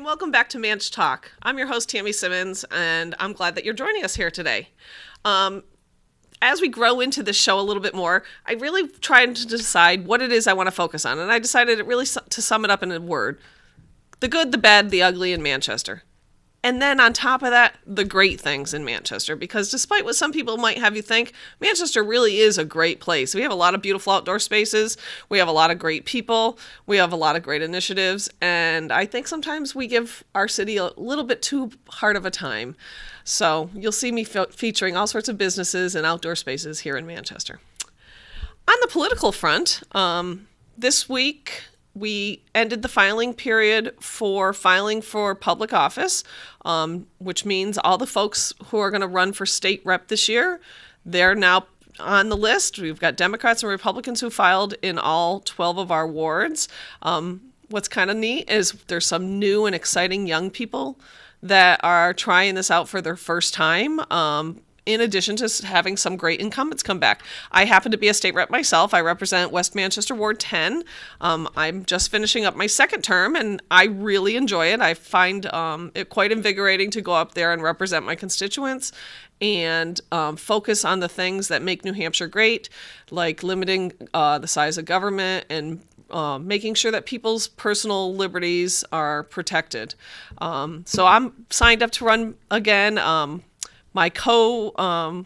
welcome back to ManchTalk. I'm your host, Tammy Simmons, and I'm glad that you're joining us here today. As we grow into this show a little bit more, I really tried to decide what it is I want to focus on, and I decided to sum it up in a word: the good, the bad, the ugly in Manchester. And then on top of that, the great things in Manchester, because despite what some people might have you think, Manchester really is a great place. We have a lot of beautiful outdoor spaces. We have a lot of great people. We have a lot of great initiatives. And I think sometimes we give our city a little bit too hard of a time. So you'll see me featuring all sorts of businesses and outdoor spaces here in Manchester. On the political front, this week, we ended the filing period for filing for public office, which means all the folks who are going to run for state rep this year, they're now on the list. We've got Democrats and Republicans who filed in all 12 of our wards. What's kind of neat is there's some new and exciting young people that are trying this out for their first time. In addition to having some great incumbents come back. I happen to be a state rep myself. I represent West Manchester Ward 10. I'm just finishing up my second term, and I really enjoy it. I find it quite invigorating to go up there and represent my constituents and focus on the things that make New Hampshire great, like limiting the size of government and making sure that people's personal liberties are protected. So I'm signed up to run again. My co-runner,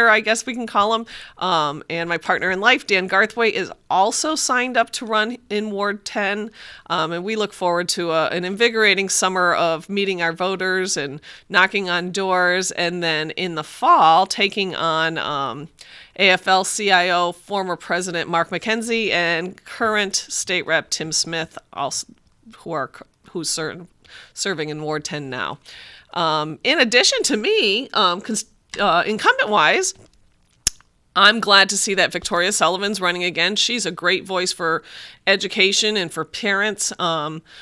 I guess we can call him, and my partner in life, Dan Garthwaite, is also signed up to run in Ward 10, and we look forward to an invigorating summer of meeting our voters and knocking on doors, and then in the fall, taking on AFL-CIO former President Mark McKenzie and current state rep Tim Smith, also, who's serving in Ward 10 now. In addition to me, incumbent-wise, I'm glad to see that Victoria Sullivan's running again. She's a great voice for education and for parents.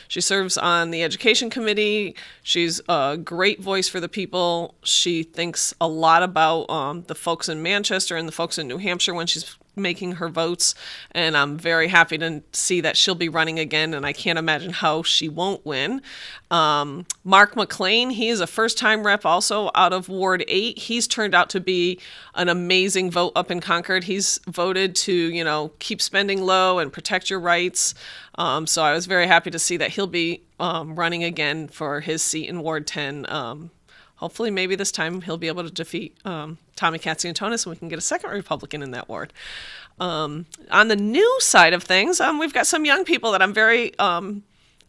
She serves on the education committee. She's a great voice for the people. She thinks a lot about the folks in Manchester and the folks in New Hampshire when she's making her votes, and I'm very happy to see that she'll be running again, and I can't imagine how she won't win. Mark McLean, he is a first-time rep also out of Ward 8. He's turned out to be an amazing vote up in Concord. He's voted to, keep spending low and protect your rights. So I was very happy to see that he'll be running again for his seat in Ward 10. Hopefully, maybe this time he'll be able to defeat Tommy Katziantonis and we can get a second Republican in that ward. On the new side of things, we've got some young people that I'm very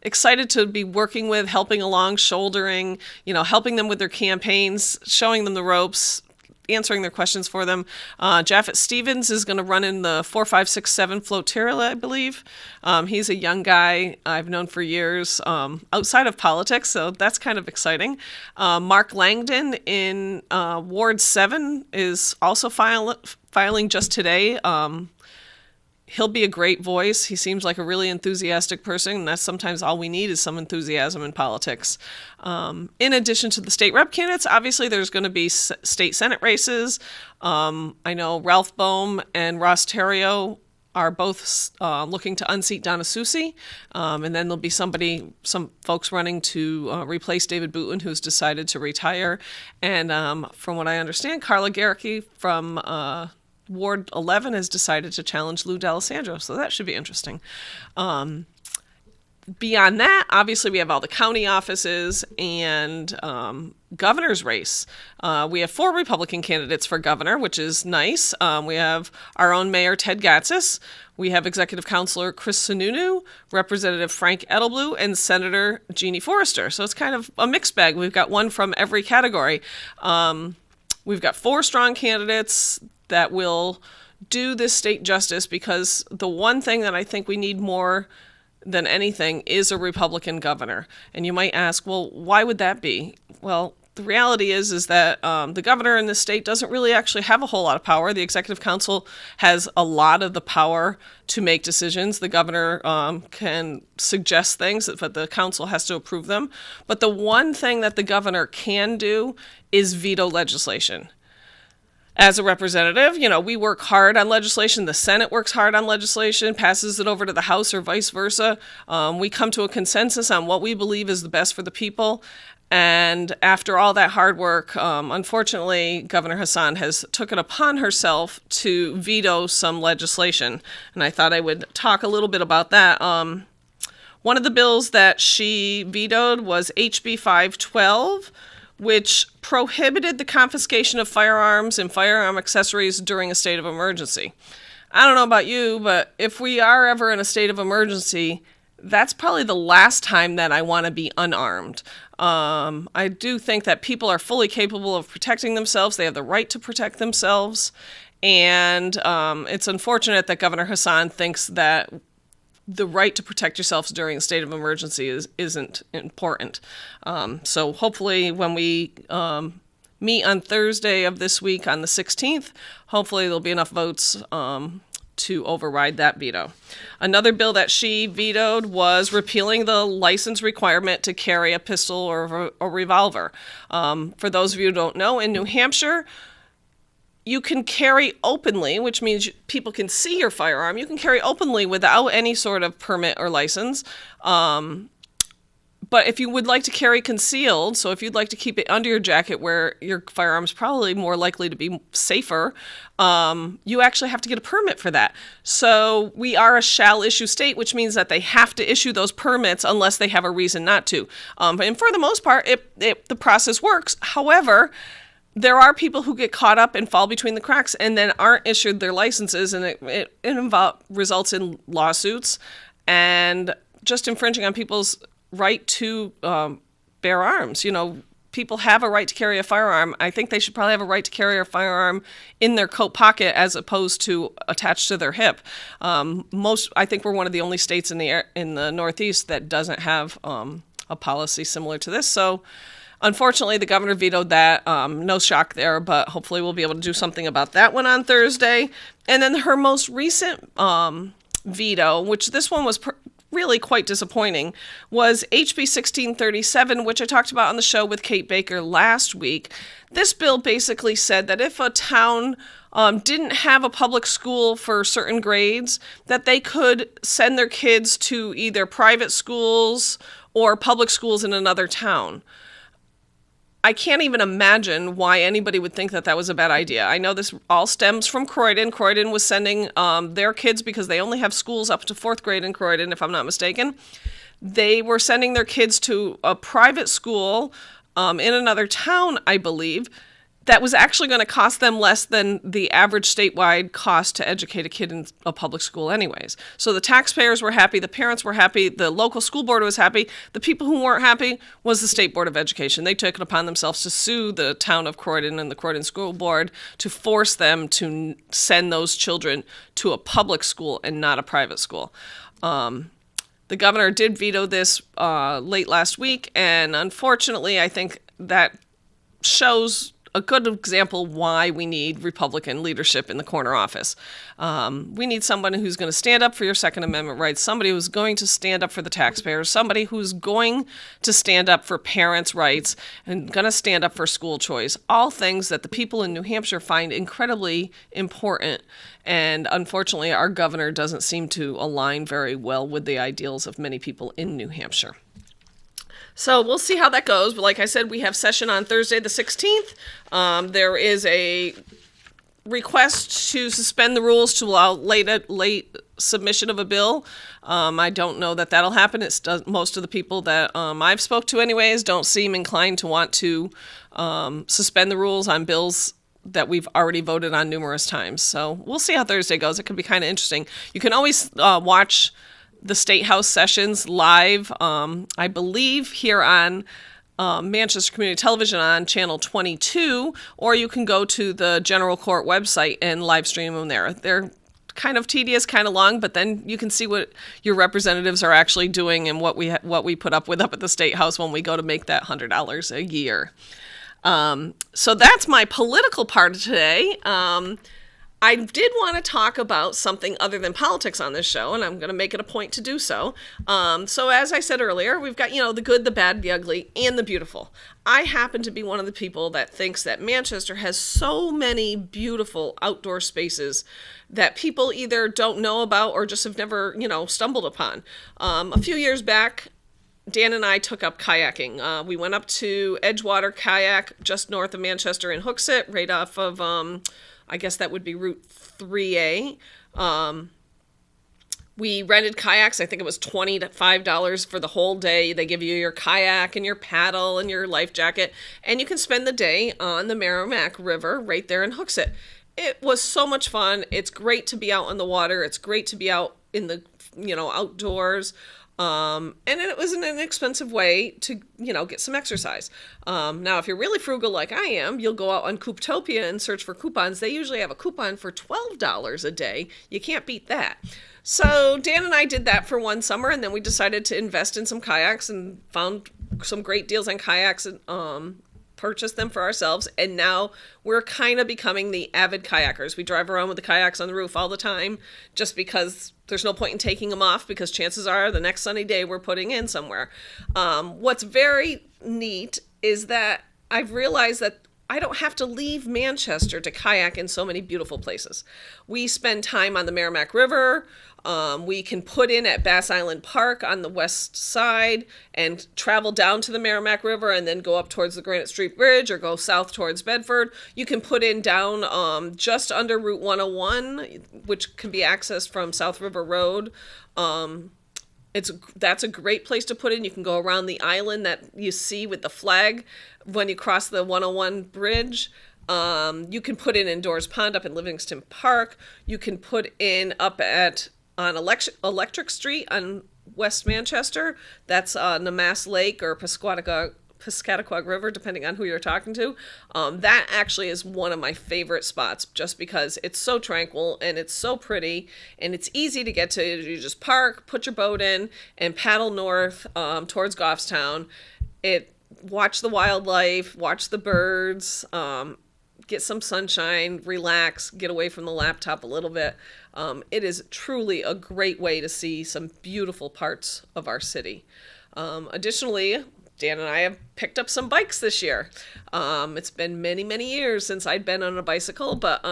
excited to be working with, helping along, shouldering, helping them with their campaigns, showing them the ropes, answering their questions for them. Japhett Stevens is going to run in the 4567 Flotilla, I believe. He's a young guy I've known for years outside of politics, so that's kind of exciting. Mark Langdon in Ward 7 is also filing just today. He'll be a great voice. He seems like a really enthusiastic person, and that's sometimes all we need is some enthusiasm in politics. In addition to the state rep candidates, obviously there's going to be state senate races. I know Ralph Boehm and Ross Terrio are both looking to unseat Donna Soucy, and then there'll be some folks running to replace David Booten, who's decided to retire. And from what I understand, Carla Garricky from Ward 11 has decided to challenge Lou D'Alessandro, so that should be interesting. Beyond that, obviously, we have all the county offices and governor's race. We have 4 Republican candidates for governor, which is nice. We have our own mayor, Ted Gatsas. We have executive counselor Chris Sununu, Representative Frank Edelblue, and Senator Jeannie Forrester. So it's kind of a mixed bag. We've got one from every category. We've got 4 strong candidates that will do this state justice, because the one thing that I think we need more than anything is a Republican governor. And you might ask, well, why would that be? Well, the reality is that the governor in this state doesn't really actually have a whole lot of power. The executive council has a lot of the power to make decisions. The governor can suggest things, but the council has to approve them. But the one thing that the governor can do is veto legislation. as a representative, we work hard on legislation. The Senate works hard on legislation, passes it over to the House or vice versa. We come to a consensus on what we believe is the best for the people. And after all that hard work, unfortunately, Governor Hassan has took it upon herself to veto some legislation. And I thought I would talk a little bit about that. One of the bills that she vetoed was HB 512, which prohibited the confiscation of firearms and firearm accessories during a state of emergency. I don't know about you, but if we are ever in a state of emergency, that's probably the last time that I want to be unarmed. I do think that people are fully capable of protecting themselves. They have the right to protect themselves. And it's unfortunate that Governor Hassan thinks that the right to protect yourselves during a state of emergency isn't important. So hopefully when we meet on Thursday of this week on the 16th, hopefully there'll be enough votes to override that veto. Another bill that she vetoed was repealing the license requirement to carry a pistol or a revolver. For those of you who don't know, in New Hampshire, you can carry openly, which means people can see your firearm. You can carry openly without any sort of permit or license. But if you would like to carry concealed, so if you'd like to keep it under your jacket where your firearm's probably more likely to be safer, you actually have to get a permit for that. So we are a shall issue state, which means that they have to issue those permits unless they have a reason not to. And for the most part, the process works. However, there are people who get caught up and fall between the cracks and then aren't issued their licenses, and it results in lawsuits and just infringing on people's right to bear arms. People have a right to carry a firearm. I think they should probably have a right to carry a firearm in their coat pocket as opposed to attached to their hip. I think we're one of the only states in the Northeast that doesn't have a policy similar to this. So unfortunately, the governor vetoed that. No shock there, but hopefully we'll be able to do something about that one on Thursday. And then her most recent veto, which this one was really quite disappointing, was HB 1637, which I talked about on the show with Kate Baker last week. This bill basically said that if a town didn't have a public school for certain grades, that they could send their kids to either private schools or public schools in another town. I can't even imagine why anybody would think that that was a bad idea. I know this all stems from Croydon. Croydon was sending their kids, because they only have schools up to 4th grade in Croydon, if I'm not mistaken. They were sending their kids to a private school in another town, I believe, that was actually going to cost them less than the average statewide cost to educate a kid in a public school anyways. So the taxpayers were happy, the parents were happy, the local school board was happy. The people who weren't happy was the State Board of Education. They took it upon themselves to sue the town of Croydon and the Croydon School Board to force them to send those children to a public school and not a private school. The governor did veto this late last week, and unfortunately, I think that shows a good example why we need Republican leadership in the corner office. We need someone who's going to stand up for your Second Amendment rights, somebody who's going to stand up for the taxpayers, somebody who's going to stand up for parents' rights and going to stand up for school choice, all things that the people in New Hampshire find incredibly important. And unfortunately, our governor doesn't seem to align very well with the ideals of many people in New Hampshire. So we'll see how that goes. But like I said, we have session on Thursday the 16th. There is a request to suspend the rules to allow late submission of a bill. I don't know that that'll happen. Most of the people that I've spoke to anyways don't seem inclined to want to suspend the rules on bills that we've already voted on numerous times. So we'll see how Thursday goes. It could be kind of interesting. You can always watch the State House sessions live, I believe, here on Manchester Community Television on Channel 22, or you can go to the General Court website and live stream them there. They're kind of tedious, kind of long, but then you can see what your representatives are actually doing and what we put up with up at the State House when we go to make that $100 a year. So that's my political part of today. I did want to talk about something other than politics on this show, and I'm going to make it a point to do so. So as I said earlier, we've got, the good, the bad, the ugly, and the beautiful. I happen to be one of the people that thinks that Manchester has so many beautiful outdoor spaces that people either don't know about or just have never, stumbled upon. A few years back, Dan and I took up kayaking. We went up to Edgewater Kayak just north of Manchester in Hooksett, right off of, I guess that would be Route 3A. We rented kayaks. I think it was $25 for the whole day. They give you your kayak and your paddle and your life jacket, and you can spend the day on the Merrimack River right there in Hooksett. It was so much fun. It's great to be out on the water. It's great to be out in the, outdoors. And it was an inexpensive way to, get some exercise. Now, if you're really frugal like I am, you'll go out on Cooptopia and search for coupons. They usually have a coupon for $12 a day. You can't beat that. So Dan and I did that for one summer, and then we decided to invest in some kayaks and found some great deals on kayaks and purchased them for ourselves. And now we're kind of becoming the avid kayakers. We drive around with the kayaks on the roof all the time just because there's no point in taking them off, because chances are the next sunny day we're putting in somewhere. What's very neat is that I've realized that I don't have to leave Manchester to kayak in so many beautiful places. We spend time on the Merrimack River. We can put in at Bass Island Park on the west side and travel down to the Merrimack River and then go up towards the Granite Street Bridge or go south towards Bedford. You can put in down just under Route 101, which can be accessed from South River Road. That's a great place to put in. You can go around the island that you see with the flag when you cross the 101 bridge. You can put in Doors Pond up in Livingston Park. You can put in up on Electric Street on West Manchester. That's Namass Lake or Piscataqua River, depending on who you're talking to. That actually is one of my favorite spots just because it's so tranquil and it's so pretty and it's easy to get to. You just park, put your boat in, and paddle north towards Goffstown. Watch the wildlife, watch the birds, get some sunshine, relax, get away from the laptop a little bit. It is truly a great way to see some beautiful parts of our city. Additionally, Dan and I have picked up some bikes this year. It's been many, many years since I'd been on a bicycle, but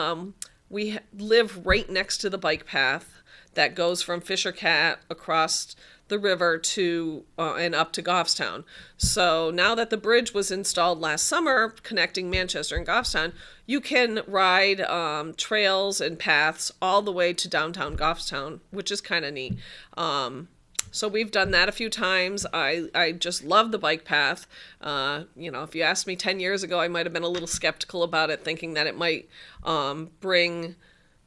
we live right next to the bike path that goes from Fisher Cat across the river to and up to Goffstown. So now that the bridge was installed last summer connecting Manchester and Goffstown, you can ride trails and paths all the way to downtown Goffstown, which is kind of neat. So we've done that a few times. I just love the bike path. If you asked me 10 years ago, I might have been a little skeptical about it, thinking that it might bring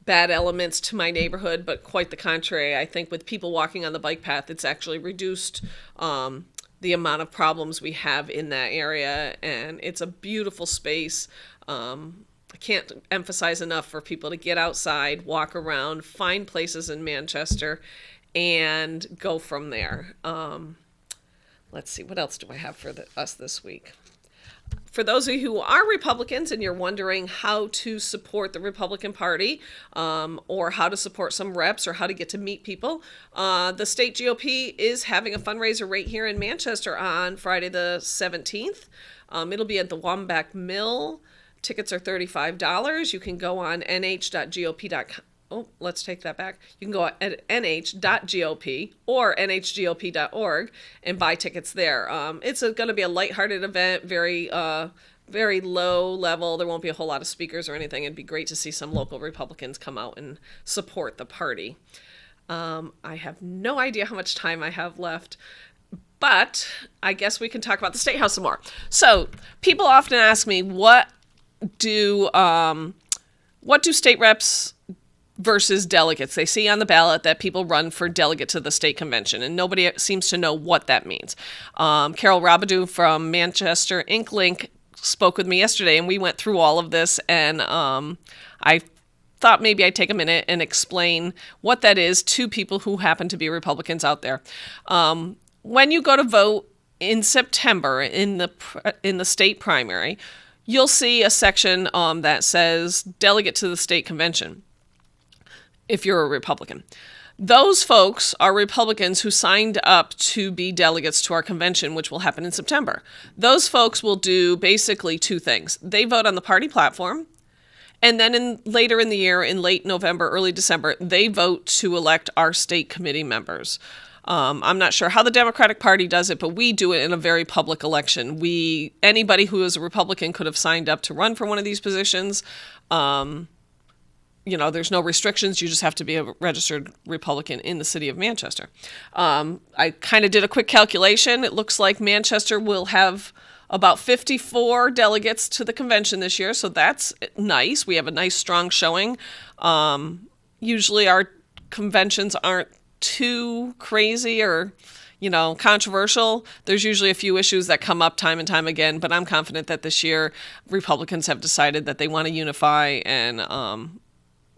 bad elements to my neighborhood, but quite the contrary. I think with people walking on the bike path, it's actually reduced the amount of problems we have in that area, and it's a beautiful space. I can't emphasize enough for people to get outside, walk around, find places in Manchester, and go from there. Let's see, what else do I have for us this week? For those of you who are Republicans and you're wondering how to support the Republican Party, or how to support some reps or how to get to meet people, the state GOP is having a fundraiser right here in Manchester on Friday the 17th. It'll be at the Wambach Mill. Tickets are $35. You can go on nh.gop.com. Oh, let's take that back. You can go at nh.gop or nhgop.org and buy tickets there. It's going to be a lighthearted event, very low level. There won't be a whole lot of speakers or anything. It'd be great to see some local Republicans come out and support the party. I have no idea how much time I have left, but I guess we can talk about the State House some more. So people often ask me, what do state reps versus delegates? They see on the ballot that people run for delegate to the state convention, and nobody seems to know what that means. Carol Robidoux from Manchester InkLink spoke with me yesterday, and we went through all of this, and I thought maybe I'd take a minute and explain what that is to people who happen to be Republicans out there. When you go to vote in September in the state primary, you'll see a section that says delegate to the state convention. if you're a Republican. Those folks are Republicans who signed up to be delegates to our convention, which will happen in September. Those folks will do basically two things. They vote on the party platform, and then later in the year, in late November, early December, they vote to elect our state committee members. I'm not sure how the Democratic Party does it, but we do it in a very public election. Anybody who is a Republican could have signed up to run for one of these positions. There's no restrictions. You just have to be a registered Republican in the city of Manchester. I kind of did a quick calculation. It looks like Manchester will have about 54 delegates to the convention this year, so that's nice. We have a nice, strong showing. Usually our conventions aren't too crazy or controversial. There's usually a few issues that come up time and time again, but I'm confident that this year Republicans have decided that they want to unify, and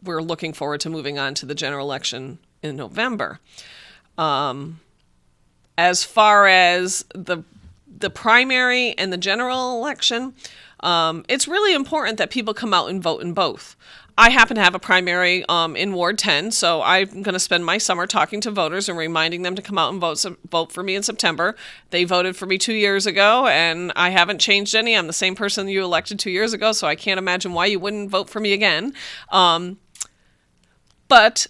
we're looking forward to moving on to the general election in November. As far as the primary and the general election, it's really important that people come out and vote in both. I happen to have a primary in Ward 10, so I'm going to spend my summer talking to voters and reminding them to come out and vote for me in September. They voted for me 2 years ago, and I haven't changed any. I'm the same person you elected 2 years ago, so I can't imagine why you wouldn't vote for me again. But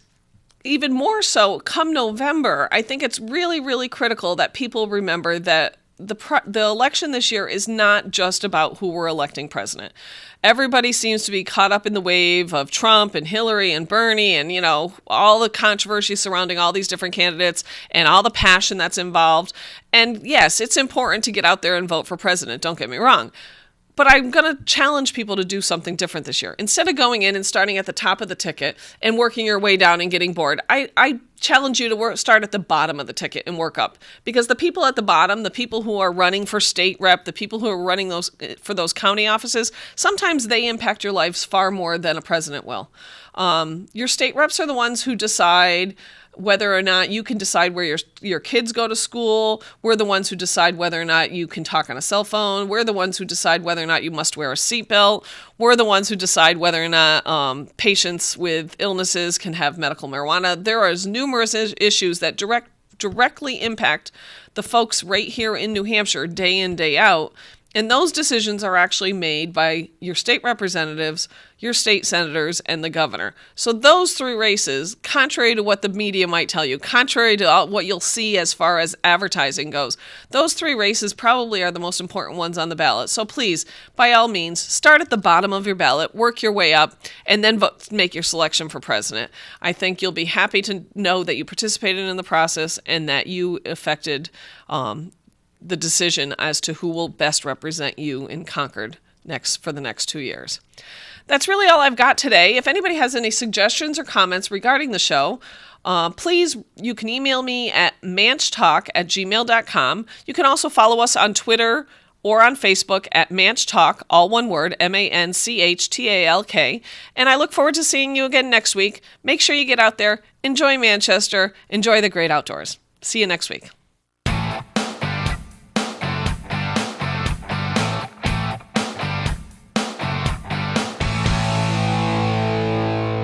even more so, come November, I think it's really, really critical that people remember that the election this year is not just about who we're electing president. Everybody seems to be caught up in the wave of Trump and Hillary and Bernie and, all the controversy surrounding all these different candidates and all the passion that's involved. And yes, it's important to get out there and vote for president, don't get me wrong. But I'm going to challenge people to do something different this year. Instead of going in and starting at the top of the ticket and working your way down and getting bored, I challenge you to start at the bottom of the ticket and work up. Because the people at the bottom, the people who are running for state rep, the people who are running for those county offices, sometimes they impact your lives far more than a president will. Your state reps are the ones who decide whether or not you can decide where your kids go to school. We're the ones who decide whether or not you can talk on a cell phone. We're the ones who decide whether or not you must wear a seatbelt. We're the ones who decide whether or not patients with illnesses can have medical marijuana. There are numerous issues that directly impact the folks right here in New Hampshire day in, day out. And those decisions are actually made by your state representatives, your state senators, and the governor. So those three races, contrary to what the media might tell you, contrary to what you'll see as far as advertising goes, those three races probably are the most important ones on the ballot. So please, by all means, start at the bottom of your ballot, work your way up, and then make your selection for president. I think you'll be happy to know that you participated in the process and that you affected the decision as to who will best represent you in Concord for the next 2 years. That's really all I've got today. If anybody has any suggestions or comments regarding the show, please, you can email me at ManchTalk@gmail.com. You can also follow us on Twitter or on Facebook at ManchTalk, all one word, ManchTalk. And I look forward to seeing you again next week. Make sure you get out there, enjoy Manchester, enjoy the great outdoors. See you next week.